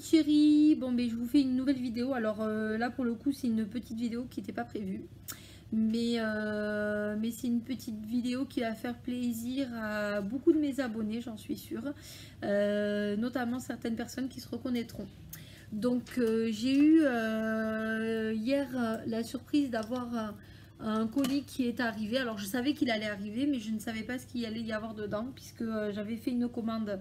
petites chéries, bon ben je vous fais une nouvelle vidéo. Alors là pour le coup c'est une petite vidéo qui n'était pas prévue. Mais c'est une petite vidéo qui va faire plaisir à beaucoup de mes abonnés, j'en suis sûre. Notamment certaines personnes qui se reconnaîtront. Donc j'ai eu hier la surprise d'avoir un colis qui est arrivé. Alors je savais qu'il allait arriver, mais je ne savais pas ce qu'il allait y avoir dedans, puisque j'avais fait une commande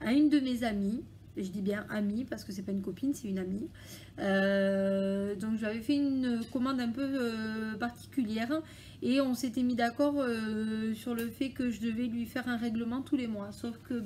à une de mes amies. Je dis bien amie parce que c'est pas une copine, c'est une amie. Donc j'avais fait une commande un peu particulière et on s'était mis d'accord sur le fait que je devais lui faire un règlement tous les mois. Sauf que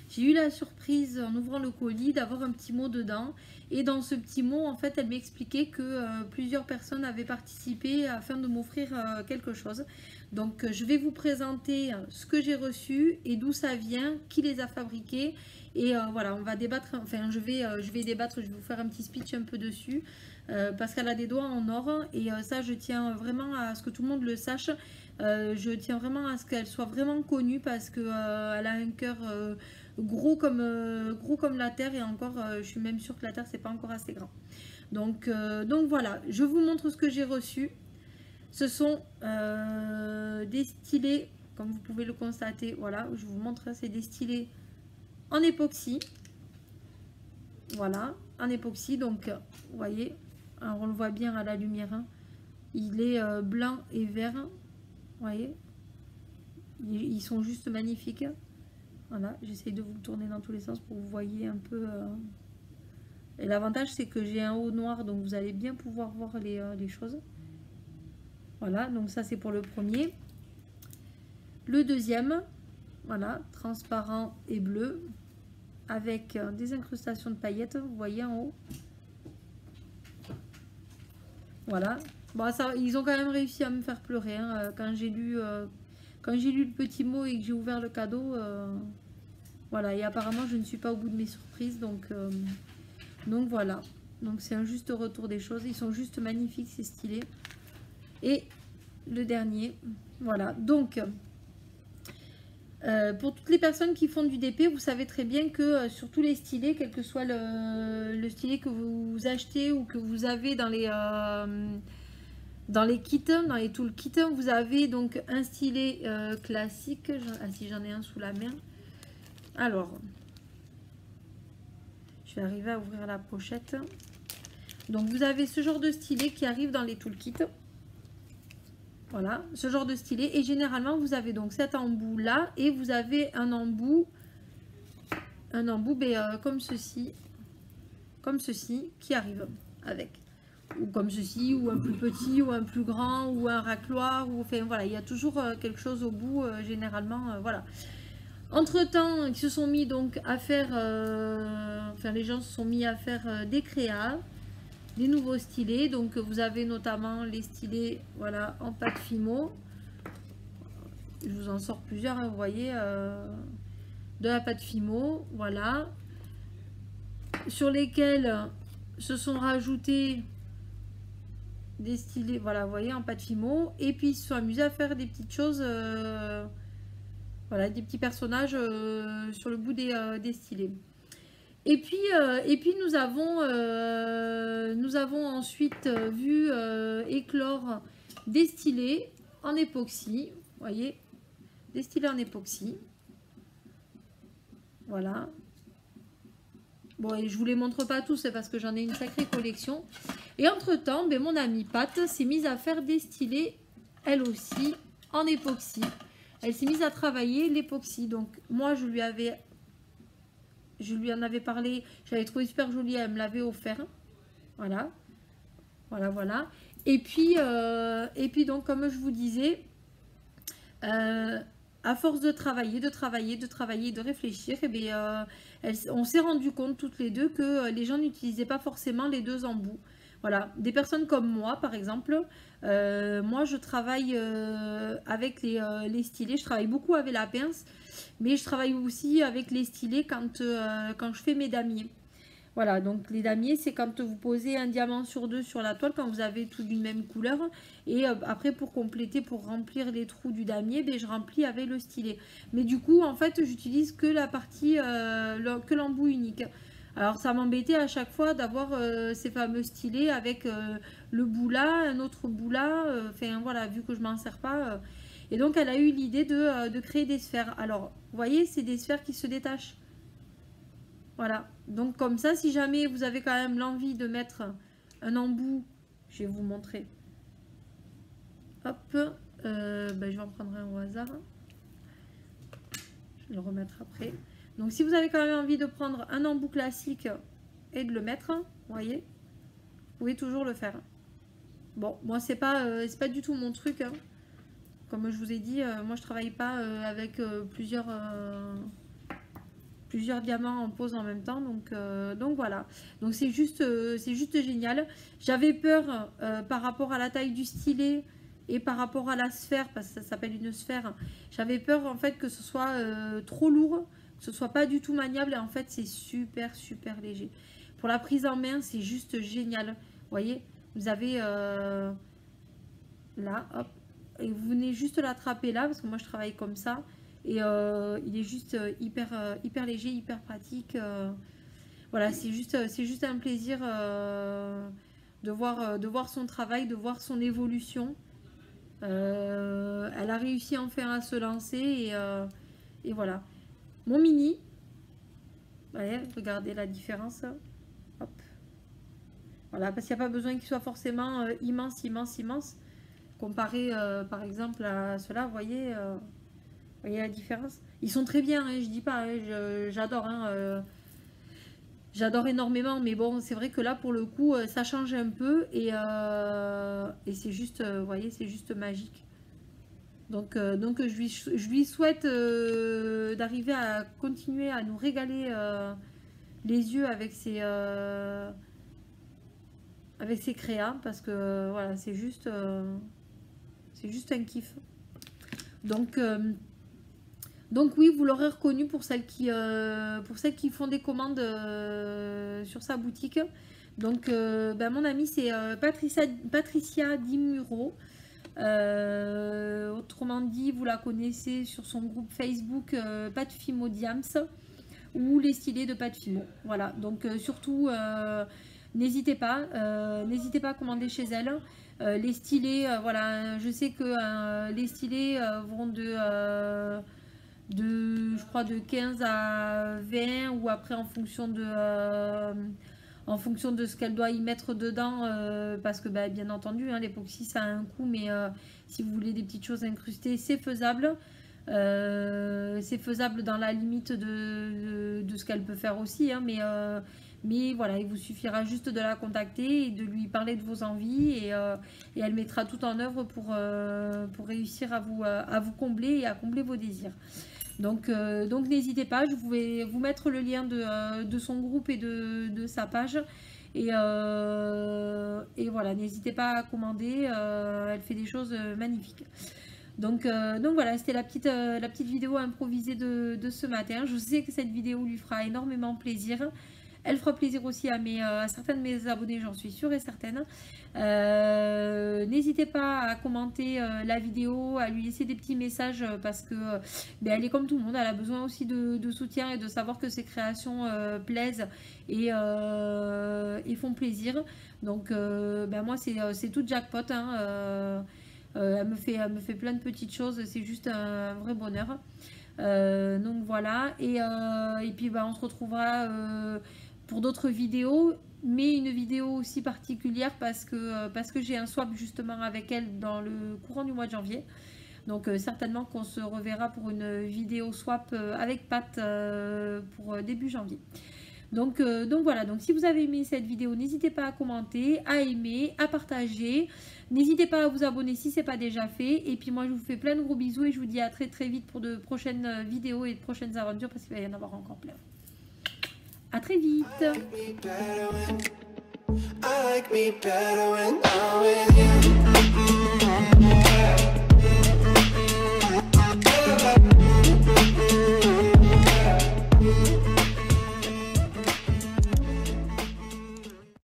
j'ai eu la surprise en ouvrant le colis d'avoir un petit mot dedans. Et dans ce petit mot, en fait, elle m'expliquait que plusieurs personnes avaient participé afin de m'offrir quelque chose. Donc je vais vous présenter ce que j'ai reçu et d'où ça vient, qui les a fabriqués. Et voilà, on va débattre, enfin je vais débattre, je vais vous faire un petit speech un peu dessus. Parce qu'elle a des doigts en or et ça je tiens vraiment à ce que tout le monde le sache. Je tiens vraiment à ce qu'elle soit vraiment connue parce qu'elle a un cœur gros comme la terre et encore je suis même sûre que la terre c'est pas encore assez grand. Donc voilà, je vous montre ce que j'ai reçu. Ce sont des stylés, comme vous pouvez le constater, voilà, je vous montre, c'est des stylés en époxy. Voilà, en époxy, donc vous voyez, alors on le voit bien à la lumière, hein. Il est blanc et vert, vous voyez, ils sont juste magnifiques. Voilà, j'essaye de vous le tourner dans tous les sens pour que vous voyez un peu. Et l'avantage c'est que j'ai un haut noir, donc vous allez bien pouvoir voir les choses. Voilà, donc ça c'est pour le premier. Le deuxième, voilà, transparent et bleu, avec des incrustations de paillettes, vous voyez en haut. Voilà. Bon, ça, ils ont quand même réussi à me faire pleurer, hein, quand j'ai lu le petit mot et que j'ai ouvert le cadeau. Voilà, et apparemment je ne suis pas au bout de mes surprises, donc voilà. Donc c'est un juste retour des choses. Ils sont juste magnifiques, c'est stylé. Et le dernier, voilà. Donc pour toutes les personnes qui font du DP, vous savez très bien que sur tous les stylés, quel que soit le stylet que vous achetez ou que vous avez dans les kits, dans les toolkits, vous avez donc un stylet classique. Ah si, j'en ai un sous la main. Alors, je vais arriver à ouvrir la pochette. Donc vous avez ce genre de stylet qui arrive dans les toolkits. Voilà, ce genre de stylet. Et généralement, vous avez donc cet embout là. Et vous avez un embout comme ceci. Comme ceci, qui arrive avec. Ou comme ceci, ou un plus petit, ou un plus grand, ou un racloir. Ou, enfin, voilà, il y a toujours quelque chose au bout, généralement. Voilà. Entre-temps, ils se sont mis donc à faire... enfin, les gens se sont mis à faire des créas. Des nouveaux stylets, donc vous avez notamment les stylets, voilà, en pâte Fimo. Je vous en sors plusieurs, hein, vous voyez, de la pâte Fimo, voilà, sur lesquels se sont rajoutés des stylets, voilà, vous voyez, en pâte Fimo, et puis ils se sont amusés à faire des petites choses, voilà, des petits personnages sur le bout des stylets. Et puis nous avons ensuite vu éclore des stylés en époxy. Vous voyez, des stylés en époxy. Voilà. Bon, et je vous les montre pas tous, c'est parce que j'en ai une sacrée collection. Et entre-temps, ben, mon amie Pat s'est mise à faire des stylés, elle aussi, en époxy. Elle s'est mise à travailler l'époxy. Donc, moi, je lui en avais parlé, j'avais trouvé super joli, elle me l'avait offert. Voilà. Voilà, voilà. Et puis donc, comme je vous disais, à force de travailler, de réfléchir, et bien, on s'est rendu compte toutes les deux que les gens n'utilisaient pas forcément les deux embouts. Voilà, des personnes comme moi, par exemple, moi je travaille avec les stylés, je travaille beaucoup avec la pince, mais je travaille aussi avec les stylés quand je fais mes damiers. Voilà, donc les damiers, c'est quand vous posez un diamant sur deux sur la toile, quand vous avez tout d'une même couleur. Et après, pour compléter, pour remplir les trous du damier, ben, je remplis avec le stylet. Mais du coup, en fait, j'utilise que la partie, que l'embout unique. Alors ça m'embêtait à chaque fois d'avoir ces fameux stylets avec le bout là, un autre bout là, enfin voilà, vu que je m'en sers pas. Et donc elle a eu l'idée de créer des sphères. Alors, vous voyez, c'est des sphères qui se détachent. Voilà, donc comme ça, si jamais vous avez quand même l'envie de mettre un embout, je vais vous montrer. Hop, je vais en prendre un au hasard. Je vais le remettre après. Donc si vous avez quand même envie de prendre un embout classique et de le mettre, vous voyez, vous pouvez toujours le faire. Bon, moi c'est pas du tout mon truc, hein. Comme je vous ai dit, moi je travaille pas avec plusieurs diamants en pose en même temps, donc voilà. Donc c'est juste génial. J'avais peur par rapport à la taille du stylet et par rapport à la sphère, parce que ça s'appelle une sphère. J'avais peur en fait que ce soit trop lourd, que ce soit pas du tout maniable, et en fait c'est super léger. Pour la prise en main, c'est juste génial. Vous voyez, vous avez là, hop, et vous venez juste l'attraper là, parce que moi je travaille comme ça, et il est juste hyper léger, hyper pratique. Voilà, c'est juste un plaisir de voir son travail, de voir son évolution. Elle a réussi enfin à se lancer, et voilà. Mon mini, allez, regardez la différence. Hop. Voilà, parce qu'il n'y a pas besoin qu'il soit forcément immense, comparé par exemple à cela, vous voyez la différence. Ils sont très bien, hein, je dis pas, hein, j'adore, hein, j'adore énormément, mais bon, c'est vrai que là pour le coup ça change un peu, et c'est juste, vous voyez, c'est juste magique. Donc je lui souhaite d'arriver à continuer à nous régaler les yeux avec ses créas, parce que voilà, c'est juste un kiff. Donc oui, vous l'aurez reconnu pour celles qui font des commandes sur sa boutique. Donc mon amie c'est Patricia Di Muro. Autrement dit, vous la connaissez sur son groupe Facebook Pat Fimo Diams, ou les stylés de Pat Fimo. Voilà, donc surtout n'hésitez pas à commander chez elle. Les stylés, voilà, je sais que les stylés vont je crois de 15 à 20, ou après en fonction de ce qu'elle doit y mettre dedans, parce que bien entendu, hein, l'époxy ça a un coût, mais si vous voulez des petites choses incrustées, c'est faisable. C'est faisable dans la limite de ce qu'elle peut faire aussi, hein, mais voilà, il vous suffira juste de la contacter et de lui parler de vos envies, et elle mettra tout en œuvre pour réussir à vous combler et à combler vos désirs. Donc n'hésitez pas, je vais vous mettre le lien de son groupe et de sa page, et voilà, n'hésitez pas à commander, elle fait des choses magnifiques. Donc voilà, c'était la petite vidéo improvisée de ce matin. Je sais que cette vidéo lui fera énormément plaisir. Elle fera plaisir aussi à certains de mes abonnés, j'en suis sûre et certaine. N'hésitez pas à commenter la vidéo, à lui laisser des petits messages, parce que elle est comme tout le monde, elle a besoin aussi de soutien et de savoir que ses créations plaisent et font plaisir. Donc moi c'est tout jackpot, hein. Elle me fait plein de petites choses, c'est juste un vrai bonheur. Donc voilà, et puis on se retrouvera pour d'autres vidéos, mais une vidéo aussi particulière parce que j'ai un swap justement avec elle dans le courant du mois de janvier. Donc certainement qu'on se reverra pour une vidéo swap avec Pat pour début janvier. Donc voilà, donc si vous avez aimé cette vidéo, n'hésitez pas à commenter, à aimer, à partager. N'hésitez pas à vous abonner si ce n'est pas déjà fait. Et puis moi je vous fais plein de gros bisous et je vous dis à très vite pour de prochaines vidéos et de prochaines aventures, parce qu'il va y en avoir encore plein. À très vite. I like me better when I'm with you.